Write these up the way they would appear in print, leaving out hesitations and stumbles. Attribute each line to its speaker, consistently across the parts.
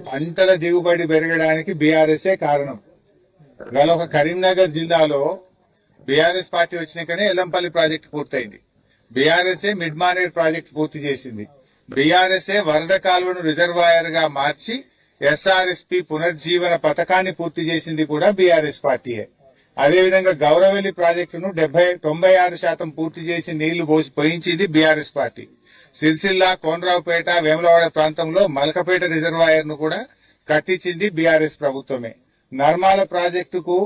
Speaker 1: పంటల దిగుబడి పెరగడానికి బీఆర్ఎస్ఏ కారణం. ఇవాళ ఒక కరీంనగర్ జిల్లాలో బీఆర్ఎస్ పార్టీ వచ్చినాకనే ఎల్లంపల్లి ప్రాజెక్టు పూర్తయింది. బీఆర్ఎస్ఏ మిడ్ మానేర్ ప్రాజెక్టు పూర్తి చేసింది. బీఆర్ఎస్ఏ వరద కాలువను రిజర్వాయర్ గా మార్చి ఎస్ఆర్ఎస్పీ పునర్జీవన పథకాన్ని పూర్తి చేసింది కూడా బీఆర్ఎస్ పార్టీయే. అదేవిధంగా గౌరవెల్లి ప్రాజెక్టును 96% పూర్తి చేసి నీళ్లు పోయించింది బీఆర్ఎస్ పార్టీ. సిరిసిల్ల, కోనరావుపేట, వేములవాడ ప్రాంతంలో మలకపేట రిజర్వాయర్ ను కూడా కట్టించింది బీఆర్ఎస్ ప్రభుత్వమే. నర్మాల ప్రాజెక్టుకు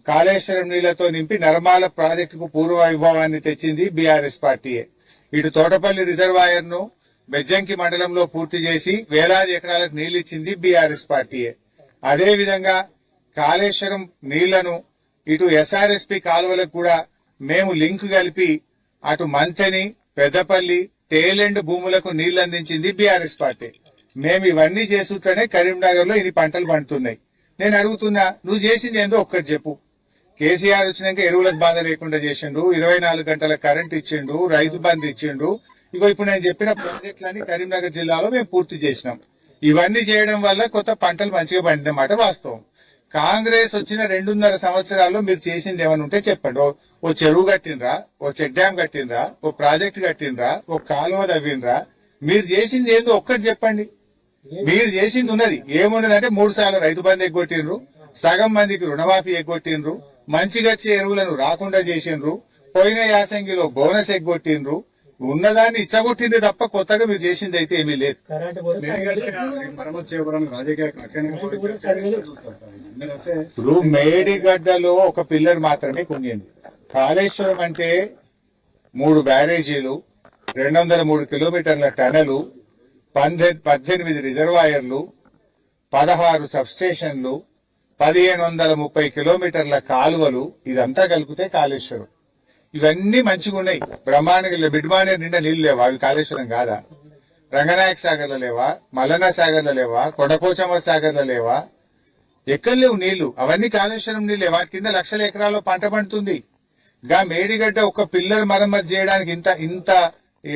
Speaker 1: కాళేశ్వరం నీళ్లతో నింపి నర్మాల ప్రాజెక్టుకు పూర్వ వైభవాన్ని తెచ్చింది బీఆర్ఎస్ పార్టీయే. ఇటు తోటపల్లి రిజర్వాయర్ ను బెజ్జంకి మండలంలో పూర్తి చేసి వేలాది ఎకరాలకు నీళ్లిచ్చింది బీఆర్ఎస్ పార్టీయే. అదేవిధంగా కాళేశ్వరం నీళ్లను ఇటు ఎస్ఆర్ఎస్పీ కాలువలకు కూడా మేము లింక్ కలిపి అటు మంతెని, పెద్దపల్లి, తేలెండ్ భూములకు నీళ్లు అందించింది బీఆర్ఎస్ పార్టీ. మేము ఇవన్నీ చేసుకుంటేనే కరీంనగర్ లో ఇది పంటలు పండుతున్నాయి. నేను అడుగుతున్నా, నువ్వు చేసింది ఏందో ఒక్కటి చెప్పు. కేసీఆర్ వచ్చినాక ఎరువులకు బాధ లేకుండా చేసిండు, 24 గంటల కరెంట్ ఇచ్చిండు, రైతు బంధు ఇచ్చిండు. ఇగో ఇప్పుడు నేను చెప్పిన ప్రాజెక్టులన్నీ కరీంనగర్ జిల్లాలో మేము పూర్తి చేసినాం. ఇవన్నీ చేయడం వల్ల కొత్త పంటలు మంచిగా పండినమాట వాస్తవం. కాంగ్రెస్ వచ్చిన 2.5 సంవత్సరాల్లో మీరు చేసింది ఏమైనా ఉంటే చెప్పండి. ఓ చెరువు కట్టినరా, ఓ చెక్ డ్యామ్ కట్టినరా, ఓ ప్రాజెక్టు కట్టినరా, ఓ కాలువ తవ్వినరా? మీరు చేసింది ఏందో ఒక్కటి చెప్పండి. మీరు చేసింది ఉన్నది ఏమున్నదంటే 3 సార్లు రైతు బంధు ఎగ్గొట్టిండ్రు, సగం మందికి రుణమాఫీ ఎగ్గొట్టిండ్రు, మంచిగా వచ్చే ఎరువులను రాకుండా చేసిండ్రు, పోయిన యాసంగిలో బోనస్ ఎగ్గొట్టిండ్రు. ఉన్నదాన్ని ఇచ్చగొట్టింది తప్ప కొత్తగా మీరు చేసింది అయితే ఏమీ లేదు. ఇప్పుడు మేడిగడ్డలో ఒక పిల్లర్ మాత్రమే కుంగింది. కాళేశ్వరం అంటే 3 బ్యారేజీలు, 203 కిలోమీటర్ల టనలు, 18 రిజర్వాయర్లు, 16 సబ్స్టేషన్లు, 1530 కిలోమీటర్ల కాలువలు, ఇదంతా కలిపితే కాళేశ్వరం. ఇవన్నీ మంచిగా ఉన్నాయి, బ్రహ్మాండంగా. బిడ్మానేరు నిండా నీళ్లు లేవా? అవి కాళేశ్వరం కాదా? రంగనాయక సాగర్లో లేవా? మల్లన్న సాగర్లో లేవా? కొండపోచమ్మ సాగర్లో లేవా? ఎక్కడ లేవు నీళ్లు? అవన్నీ కాళేశ్వరం నీళ్లే. వాటి కింద లక్షల ఎకరాల్లో పంట పండుతుంది. గా మేడిగడ్డ ఒక పిల్లర్ మరమ్మతు చేయడానికి ఇంత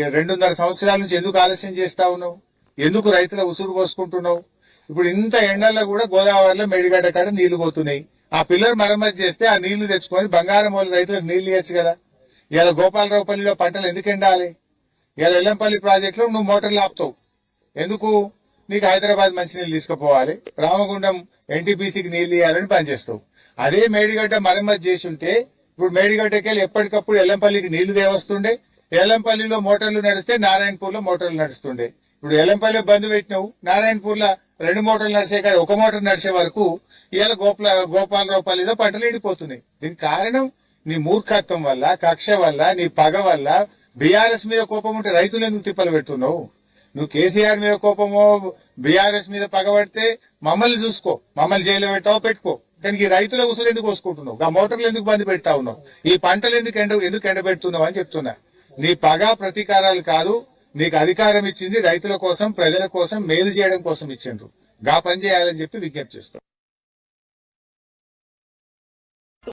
Speaker 1: 2.5 సంవత్సరాల నుంచి ఎందుకు ఆలస్యం చేస్తా ఉన్నావు? ఎందుకు రైతుల ఉసురు పోసుకుంటున్నావు? ఇప్పుడు ఇంత ఎండల్లో కూడా గోదావరిలో మేడిగడ్డ కాడ నీళ్లు పోతున్నాయి. ఆ పిల్లర్ మరమ్మతు చేస్తే ఆ నీళ్లు తెచ్చుకొని బంగారం వాళ్ళ రైతులకు నీళ్లు ఇవ్వచ్చు కదా. ఇలా గోపాలరావుపల్లిలో పంటలు ఎందుకు ఎండాలి? ఇలా ఎల్లంపల్లి ప్రాజెక్టులో నువ్వు మోటార్లు ఆపుతావు ఎందుకు? నీకు హైదరాబాద్ మంచినీళ్ళు తీసుకుపోవాలి, రామగుండం ఎన్టీపీసీకి నీళ్లు ఇవ్వాలని పనిచేస్తావు. అదే మేడిగడ్డ మరమ్మతు చేసి ఉంటే ఇప్పుడు మేడిగడ్డకెళ్ళి ఎప్పటికప్పుడు ఎల్లంపల్లికి నీళ్లు దేవస్తుండే. ఎల్లంపల్లిలో మోటార్లు నడిస్తే నారాయణపూర్ లో మోటార్లు నడుస్తుండే. ఇప్పుడు ఎల్లంపల్లి బంద్ పెట్టినావు, నారాయణపూర్ లో 2 మోటార్లు నడిచే కాదు 1 మోటార్ నడిచే వరకు ఇవాళ గోపాలరావుపల్లిలో పంటలు ఎండిపోతున్నాయి. దీనికి కారణం నీ మూర్ఖత్వం వల్ల, కక్ష వల్ల, నీ పగ వల్ల. బీఆర్ఎస్ మీద కోపం ఉంటే రైతులు ఎందుకు తిప్పలు పెడుతున్నావు? నువ్వు కేసీఆర్ మీద కోపమో బీఆర్ఎస్ మీద పగబడితే మమ్మల్ని చూసుకో, మమ్మల్ని జైల్లో పెట్టావో పెట్టుకో. కానీ ఈ రైతుల ఉసులు ఎందుకు కోసుకుంటున్నావు? ఆ మోటార్లు ఎందుకు బంద్ పెడతా ఉన్నావు? ఈ పంటలు ఎందుకు ఎండబెడుతున్నావు అని చెప్తున్నా. నీ పగ ప్రతీకారాలు కాదు, నీకు అధికారం ఇచ్చింది రైతుల కోసం, ప్రజల కోసం, మేలు చేయడం కోసం ఇచ్చిండ్రు. గా పని చేయాలని చెప్పి విజ్ఞప్తి చేస్తాం.